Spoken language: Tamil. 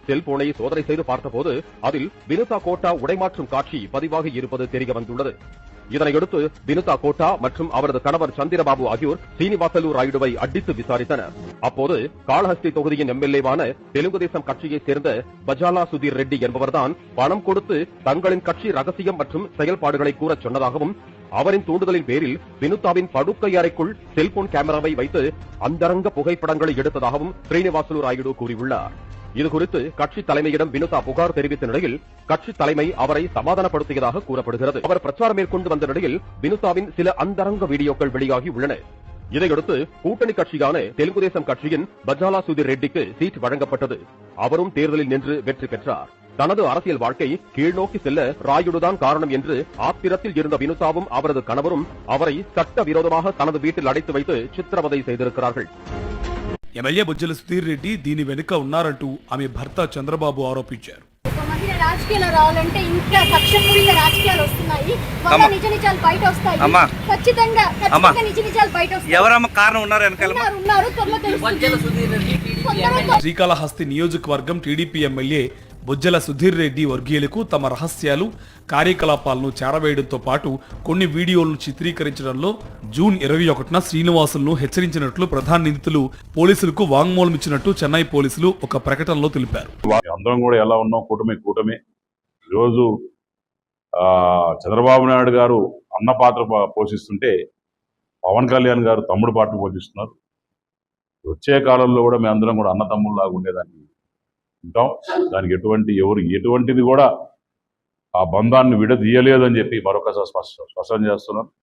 செல்போனை சோதனை செய்து பார்த்தபோது அதில் வினுதா கோட்டா உடைமாற்றும் காட்சி பதிவாகி இருப்பது தெரிய வந்துள்ளது. இதனையடுத்து வினுதா கோட்டா மற்றும் அவரது கணவர் சந்திரபாபு ஆகியோர் சீனிவாசலு ராயுடுவை அடித்து விசாரித்தனர். அப்போது காளஹஸ்தி தொகுதியின் எம்எல்ஏவான தெலுங்கு தேசம் கட்சியைச் சேர்ந்த பஜாலா சுதீர் ரெட்டி என்பவர்தான் பணம் கொடுத்து தங்களின் கட்சி ரகசியம் மற்றும் செயல்பாடுகளை கூறச் சொன்னதாகவும், அவரின் தூண்டுதலின் பேரில் வினுதாவின் படுக்கை அறைக்குள் செல்போன் கேமராவை வைத்து அந்தரங்க புகைப்படங்களை எடுத்ததாகவும் ஸ்ரீனிவாசலு ராயுடு கூறியுள்ளார். இதுகுறித்து கட்சி தலைமையிடம் வினுதா புகார் தெரிவித்த நிலையில் கட்சி தலைமை அவரை சமாதானப்படுத்தியதாக கூறப்படுகிறது. அவர் பிரச்சாரம் மேற்கொண்டு வந்த நிலையில் வினுதாவின் சில அந்தரங்க வீடியோக்கள் வெளியாகி உள்ளன. இதையடுத்து கூட்டணி கட்சியான தெலுங்கு தேசம் கட்சியின் பஜாலா சுதீர் ரெட்டிக்கு சீட் வழங்கப்பட்டது. அவரும் தேர்தலில் நின்று வெற்றி பெற்றார். தனது அரசியல் வாழ்க்கை கீழ்நோக்கி செல்ல ராயுடுதான் காரணம் என்று ஆத்திரத்தில் இருந்த வினுதாவும் அவரது கணவரும் அவரை சட்ட விரோதமாக தனது வீட்டில் அடைத்து வைத்து சித்திரவதை செய்திருக்கிறார்கள். ఎమ్మెల్యే బొజ్జల సుధీర్ రెడ్డి దీని వెనుక ఉన్నారంటూ ఆమె భర్త చంద్రబాబు ఆరోపించారు. రాజకీయాలు రావాలంటే ఇంకా కక్షపూరిత రాజకీయాలు వస్తున్నాయి. నిజ నిజాలు బయట వస్తాయి. ఖచ్చితంగా నిజ నిజాలు బయట వస్తాయి. ఎవరమ్మ కారణం ఉన్నారు వెనకాల? శ్రీకాళహస్తి నియోజకవర్గం టీడీపీ ఎమ్మెల్యే బొజ్జల సుధీర్ రెడ్డి వర్గీయులకు తమ రహస్యాలు కార్యకలాపాలను చేరవేయడంతో పాటు కొన్ని వీడియోలను చిత్రీకరించడంలో జూన్ 21న శ్రీనివాసులను హెచ్చరించినట్లు ప్రధాన నిందితులు పోలీసులకు వాంగ్మూలం ఇచ్చినట్టు చెన్నై పోలీసులు ఒక ప్రకటనలో తెలిపారు. అందరం కూడా ఎలా ఉన్నాం, కూటమి ఈరోజు చంద్రబాబు నాయుడు గారు అన్న పాత్ర పోషిస్తుంటే పవన్ కళ్యాణ్ గారు తమ్ముడు పాత్ర పోషిస్తున్నారు. వచ్చే కాలంలో కూడా మేము అందరం కూడా అన్న తమ్ముళ్ళలాగా ఉండేదాన్ని ఉంటాం. దానికి ఎటువంటిది కూడా ఆ బంధాన్ని విడదీయలేదని చెప్పి మరొకసారి స్పష్టం చేస్తున్నాం.